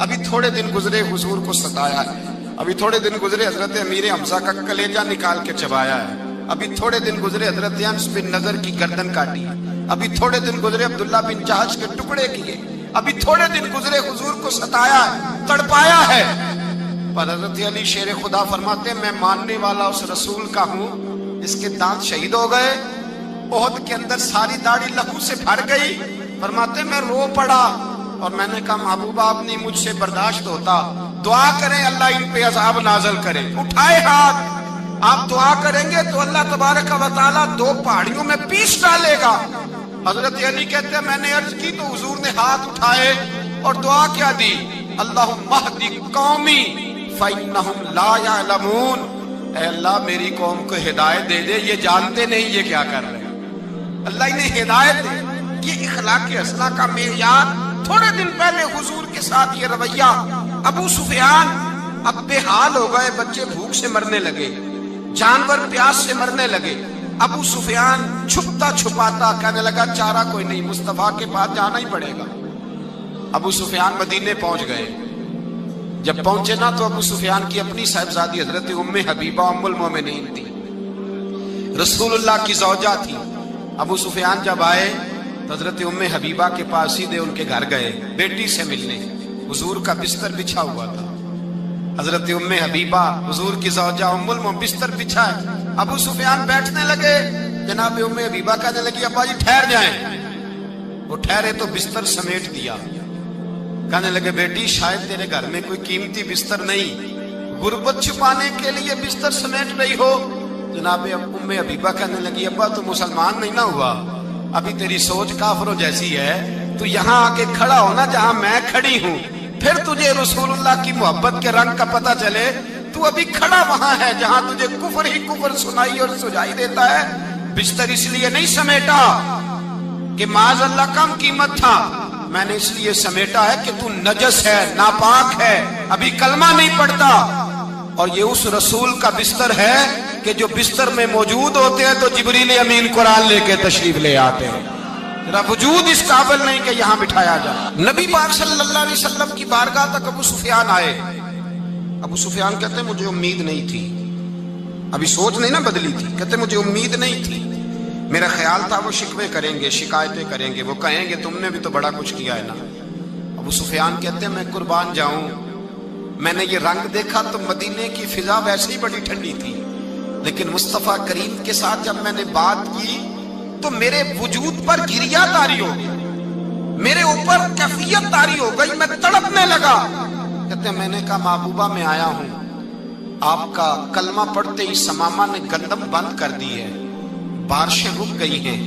ابھی تھوڑے دن گزرے حضور کو ستایا ہے, ابھی تھوڑے دن گزرے حضرت امیر حمزہ کا کلیجہ نکال کے چبایا ہے, ابھی تھوڑے دن گزرے حضرت انس بن نضر کی گردن کاٹی, ابھی تھوڑے دن گزرے عبداللہ بن جہش کے ٹکڑے کیے, ابھی تھوڑے دن گزرے حضور کو ستایا ہے, تڑپایا ہے. پر حضرت علی شیر خدا فرماتے ہیں میں ماننے والا اس رسول کا ہوں اس کے دانت شہید ہو گئے. احد کے اندر ساری داڑھی لہو سے بھر گئی. فرماتے میں رو پڑا اور میں نے کہا محبوب آپ نہیں مجھ سے برداشت ہوتا, دعا کریں اللہ ان پہ عذاب نازل کرے. اٹھائے ہاتھ, آپ دعا کریں گے تو اللہ تبارک و تعالیٰ 2 پہاڑیوں میں پیس ڈالے گا. حضرت علی کہتے ہیں میں نے عرض کی تو حضور نے ہاتھ اٹھائے اور دعا کیا دی, اللہم اہدی قومی فإنہم لا یعلمون. اے اللہ میری قوم کو ہدایت دے دے, یہ جانتے نہیں یہ کیا کر رہے ہیں. اللہ انہیں ہدایت دے. یہ اخلاق اصلاح کا معیار. تھوڑے دن پہلے حضور کے ساتھ یہ رویہ. ابو سفیان اب بے حال ہو گئے, بچے بھوک سے مرنے لگے, جانور پیاس سے مرنے لگے. ابو سفیان چھپتا چھپاتا کہنے لگا چارہ کوئی نہیں, مصطفیٰ کے پاس جانا ہی پڑے گا. ابو سفیان مدینے پہنچ گئے. जब पहुंचे ना तो अबू सुफियान की अपनी साहिबजादी हजरत उम्मे हबीबा उम्मुल मोमिनीन थी, रसूलुल्लाह की ज़ौजा थी। अबू सुफियान जब आए तो हजरत उम्मे हबीबा के पास सीधे उनके घर गए बेटी से मिलने। हुजूर का बिस्तर बिछा हुआ था, हजरत उम्मे हबीबा हुजूर की ज़ौजा उम्मुल मोमिनीन बिस्तर बिछा है। अबू सुफियान बैठने लगे, जनाब उम्मे हबीबा कहने लगी अब्बा जी ठहर जाएं। वो ठहरे तो बिस्तर समेट दिया। कहने लगे बेटी शायद तेरे घर में कोई कीमती बिस्तर नहीं, गुर्बत छुपाने के लिए बिस्तर समेट रही हो। जनाब उम्मे हबीबा कहने लगी अब्बा तू मुसलमान नहीं ना हुआ, अभी तेरी सोच काफिरों जैसी है। तू यहाँ आके खड़ा हो ना जहाँ मैं खड़ी हूँ, फिर तुझे रसूलुल्लाह की मोहब्बत के रंग का पता चले। तू अभी खड़ा वहां है जहाँ तुझे कुफर ही कुफर सुनाई और सुझाई देता है। बिस्तर इसलिए नहीं समेटा कि माज़अल्लाह कम कीमत था, मैंने इसलिए समेटा है कि तू नजस है, नापाक है, अभी कलमा नहीं पढ़ता। और ये उस रसूल का बिस्तर है कि जो बिस्तर में मौजूद होते हैं तो जिब्रील अमीन कुरान लेके तशरीफ ले आते हैं। तेरा वजूद इस काबिल नहीं कि यहाँ बिठाया जाए। नबी पाक सल्लल्लाहु अलैहि वसल्लम की बारगाह तक अबू सुफियान आए। अबू सुफियान कहते मुझे उम्मीद नहीं थी, अभी सोच नहीं ना बदली थी। कहते मुझे उम्मीद नहीं थी, मेरा ख्याल था वो शिकवे करेंगे, शिकायतें करेंगे, वो कहेंगे तुमने भी तो बड़ा कुछ किया है ना। अबू सुफियान कहते हैं मैं कुर्बान जाऊं, मैंने ये रंग देखा तो मदीने की फिजा वैसे ही बड़ी ठंडी थी, लेकिन मुस्तफा करीम के साथ जब मैंने बात की तो मेरे वजूद पर गिरिया तारी हो गई, मेरे ऊपर कैफियत तारी हो गई, मैं तड़पने लगा। कहते हैं मैंने कहा महबूबा मैं आया हूं, आपका कलमा पढ़ते ही समामा ने गंदम बंद कर दी है, बारिशें रुक गई हैं,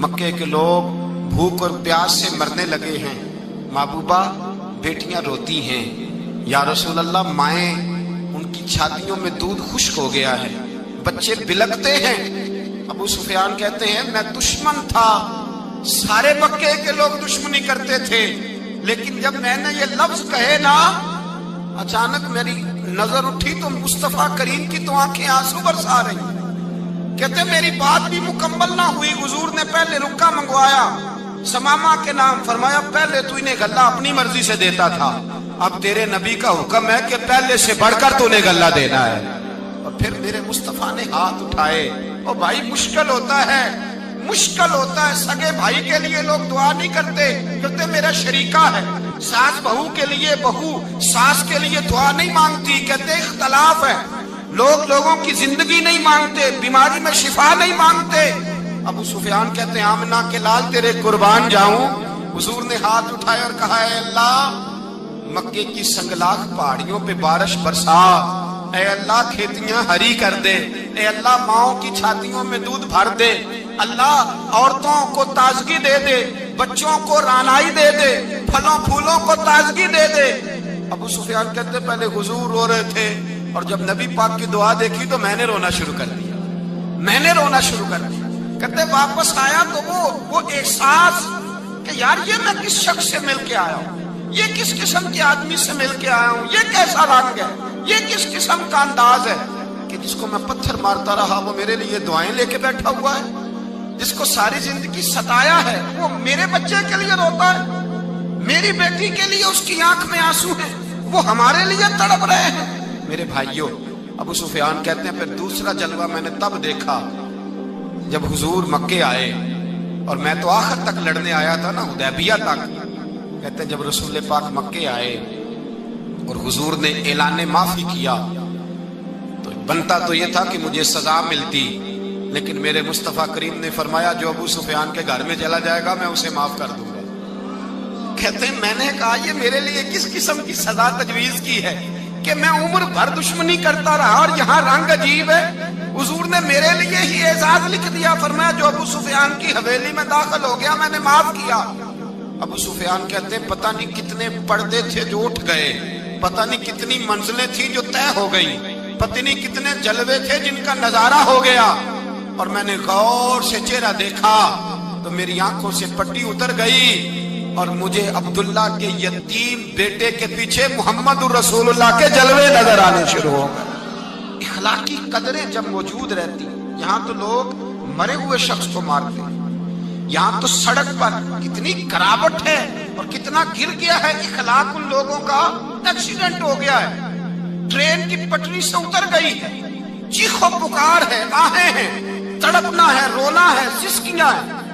मक्के के लोग भूख और प्यास से मरने लगे हैं। महबूबा बेटियां रोती हैं, या रसूल अल्लाह माएँ उनकी छातियों में दूध खुश्क हो गया है, बच्चे बिलखते हैं। अबू सुफियान कहते हैं मैं दुश्मन था, सारे मक्के के लोग दुश्मनी करते थे, लेकिन जब मैंने ये लफ्ज कहे ना अचानक मेरी नजर उठी तो मुस्तफा करीम की तो आंखें आंसू बरसा रही। कहते मेरी बात भी मुकम्मल ना हुई, हुजूर ने पहले रुक्का मंगवाया, समामा के नाम फरमाया, पहले तू इन्हें गल्ला अपनी मर्जी से देता था, अब तेरे नबी का हुक्म है कि पहले से बढ़कर तूने गल्ला देना है। और फिर मेरे मुस्तफा ने हाथ उठाए। ओ भाई मुश्किल होता है, मुश्किल होता है, सगे भाई के लिए लोग दुआ नहीं करते, कहते मेरा शरीका है। सास बहू के लिए बहू सास के लिए दुआ नहीं मांगती, कहते इख्तलाफ है। लोग लोगों की जिंदगी नहीं मांगते, बीमारी में शिफा नहीं मांगते। अबू सुफियान कहते हैं आमना के लाल तेरे कुर्बान जाऊं। हुजूर ने हाथ उठाए और कहा है अल्लाह मक्के की संगलाख पहाड़ियों पे बारिश बरसा, ऐ अल्लाह खेतियां हरी कर दे, ऐ अल्लाह माओं की छातियों में दूध भर दे, अल्लाह औरतों को ताजगी दे दे, बच्चों को रानाई दे दे, फलों फूलों को ताजगी दे दे। अबू सुफियान कहते पहले हुजूर रो रहे थे और जब नबी पाक की दुआ देखी तो मैंने रोना शुरू कर दिया, मैंने रोना शुरू कर दिया। कहते वापस आया तो वो एहसास कि यार ये मैं किस शख्स से मिल के आया हूँ, ये किस किस्म के आदमी से मिल के आया हूँ, ये कैसा रंग है, ये किस किस्म का अंदाज है कि जिसको मैं पत्थर मारता रहा वो मेरे लिए दुआएं लेके बैठा हुआ है, जिसको सारी जिंदगी सताया है वो मेरे बच्चे के लिए रोता है, मेरी बेटी के लिए उसकी आंख में आंसू है, वो हमारे लिए तड़प रहे हैं। मेरे भाइयों, अबू सुफियान कहते हैं फिर दूसरा जलवा मैंने तब देखा जब हुजूर मक्के आए, और मैं तो आखिर तक लड़ने आया था ना, हुदैबिया तक। कहते हैं जब रसूल पाक मक्के आए और हुजूर ने ऐलान माफी किया तो बनता तो ये था कि मुझे सजा मिलती, लेकिन मेरे मुस्तफा करीम ने फरमाया जो अबू सुफियान के घर में चला जाएगा मैं उसे माफ कर दूंगा। कहते हैं मैंने कहा ये मेरे लिए किस किस्म की सजा तजवीज की है कि मैं उम्र भर दुश्मनी करता रहा और यहाँ रंग अजीब है। हुजूर ने मेरे लिए ही एजाज लिख दिया, फरमाया जो अबू सुफियान की हवेली में दाखिल हो गया मैंने माफ किया। अबू सुफियान कहते हैं पता नहीं कितने पर्दे थे जो उठ गए, पता नहीं कितनी मंजिलें थी जो तय हो गई, पता नहीं कितने जलवे थे जिनका नजारा हो गया। और मैंने गौर से चेहरा देखा तो मेरी आंखों से पट्टी उतर गई और मुझे अब्दुल्ला के यतीम बेटे के पीछे मोहम्मद रसूलुल्लाह के जलवे नजर आने शुरू हो गए। इखलाकी कदरें जब मौजूद रहती, यहाँ तो लोग मरे हुए शख्स को मारते हैं, यहाँ तो सड़क पर कितनी करावट है, اور کتنا گر گیا ہے اخلاق ان لوگوں کا. ایکسیڈنٹ ہو گیا ہے, ٹرین کی پٹری سے اتر گئی ہے, چیخ و پکار ہے, آہیں ہیں, تڑپنا ہے, رونا ہے, سسکیاں ہیں.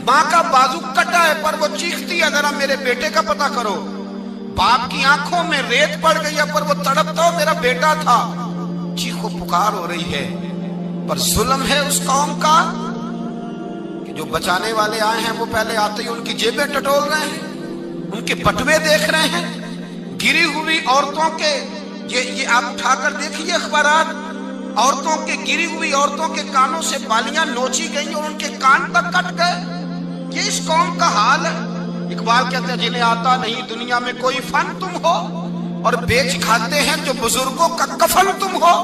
ماں کا بازو کٹا ہے پر وہ چیختی ہے ذرا میرے بیٹے کا پتہ کرو. باپ کی آنکھوں میں ریت پڑ گئی ہے پر وہ تڑپتا ہو میرا بیٹا تھا. چیخ و پکار ہو رہی ہے. پر ظلم ہے اس قوم کا کہ جو بچانے والے آئے ہیں وہ پہلے آتے ہی ان کی جیبیں ٹٹول رہے ہیں, ان کے بٹوے دیکھ رہے ہیں. گری ہوئی عورتوں کے یہ آپ اٹھا کر دیکھیے اخبارات, عورتوں کے گری ہوئی عورتوں کے کانوں سے بالیاں نوچی گئی اور ان کے کان تک کٹ گئے. یہ اس قوم کا حال ہے. اقبال کہتے ہیں جنہیں آتا نہیں دنیا میں کوئی فن تم ہو, اور بیچ کھاتے ہیں جو بزرگوں کا کفن تم ہو.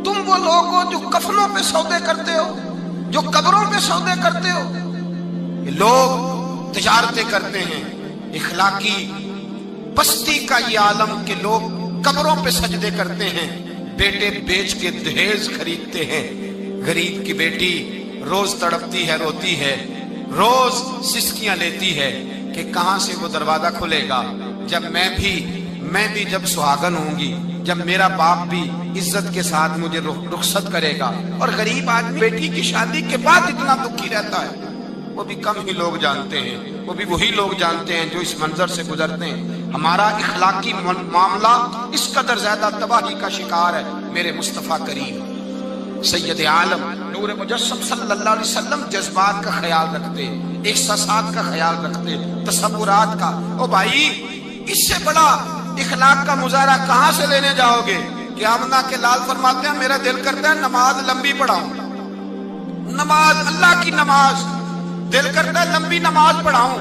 تم وہ لوگ ہو جو کفنوں پہ سودے کرتے ہو, جو قبروں پہ سودے کرتے ہو. یہ لوگ تجارتیں کرتے ہیں, اخلاقی بستی کا یہ عالم کہ لوگ قبروں پہ سجدے کرتے ہیں, بیٹے بیچ کے دہیز خریدتے ہیں. غریب کی بیٹی روز تڑپتی ہے, روتی ہے, روز سسکیاں لیتی ہے کہ کہاں سے وہ دروازہ کھلے گا جب میں بھی جب سہاگن ہوں گی, جب میرا باپ بھی عزت کے ساتھ مجھے رخصت کرے گا. اور غریب آدمی بیٹی کی شادی کے بعد اتنا دکھی رہتا ہے, وہ بھی کم ہی لوگ جانتے ہیں. وہ بھی وہی لوگ جانتے ہیں جو اس منظر سے گزرتے ہیں. ہمارا اخلاقی معاملہ اس قدر زیادہ تباہی کا شکار ہے. میرے مصطفیٰ کریم سید عالم نور مجسم صلی اللہ علیہ وسلم جذبات کا خیال رکھتے, احساسات کا خیال رکھتے, تصورات کا. او بھائی اس سے بڑا اخلاق کا مظاہرہ کہاں سے لینے جاؤ گے کہ آمنہ کے لال فرماتے ہیں میرا دل کرتا ہے نماز لمبی پڑھاؤں, نماز اللہ کی نماز, دل کرتا ہے لمبی نماز پڑھاؤں,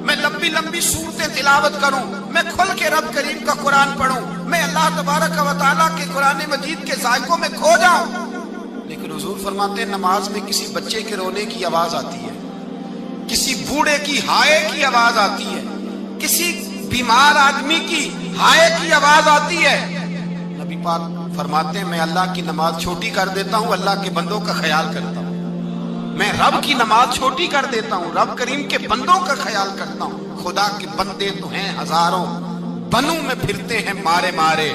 میں لمبی لمبی سورتیں تلاوت کروں, میں کھل کے رب کریم کا قرآن پڑھوں, میں اللہ تبارک و تعالیٰ کے قرآن مجید کے ذائقوں میں کھو جاؤں. لیکن حضور فرماتے ہیں نماز میں کسی بچے کے رونے کی آواز آتی ہے, کسی بوڑھے کی ہائے کی آواز آتی ہے, کسی بیمار آدمی کی ہائے کی آواز آتی ہے. نبی پاک فرماتے ہیں میں اللہ کی نماز چھوٹی کر دیتا ہوں, اللہ کے بندوں کا خیال کرتا ہوں. میں رب کی نماز چھوٹی کر دیتا ہوں, رب کریم کے بندوں کا خیال کرتا ہوں. خدا کے بندے تو ہیں ہزاروں, بنوں میں پھرتے ہیں مارے مارے,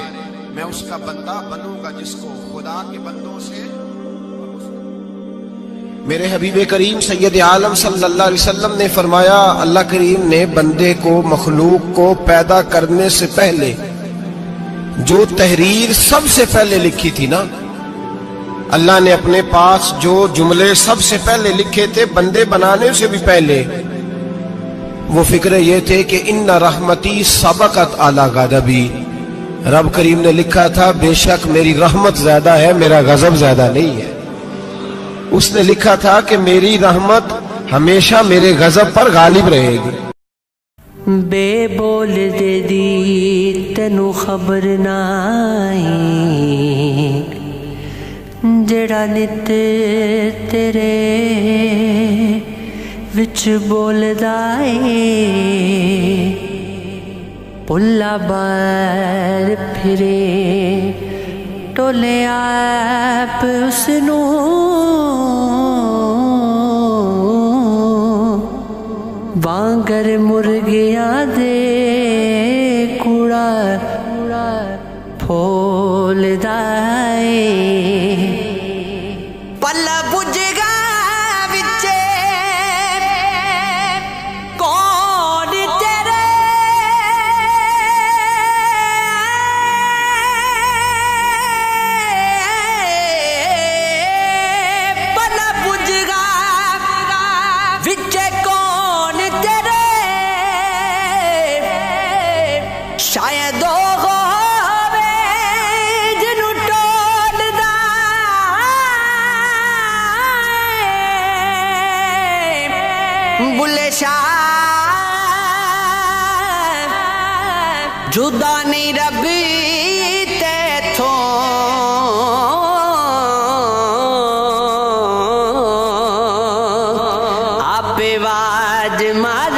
میں اس کا بندہ بنوں گا جس کو خدا کے بندوں سے. میرے حبیب کریم سید عالم صلی اللہ علیہ وسلم نے فرمایا اللہ کریم نے بندے کو مخلوق کو پیدا کرنے سے پہلے جو تحریر سب سے پہلے لکھی تھی نا, اللہ نے اپنے پاس جو جملے سب سے پہلے لکھے تھے بندے بنانے سے بھی پہلے, وہ فکر یہ تھے کہ ان رحمتی سبقت اعلی غضبی. رب کریم نے لکھا تھا بے شک میری رحمت زیادہ ہے, میرا غضب زیادہ نہیں ہے. اس نے لکھا تھا کہ میری رحمت ہمیشہ میرے غضب پر غالب رہے گی. بے بول دے دی تینو خبر نائی, جڑا نت تیرے وچ بولدا اے, پلا بار پھرے ٹولے آپ اس نو, وانگر مرغیاں دے کوڑا پھولدا اے. پلا بجھگا وچے کون تیرے, پلا بجھگا وچے کون تیرے, شاید ہووے جنوں ٹولدا بلے شاہ جدا نہیں ربی تیتھوں, آپ واج مار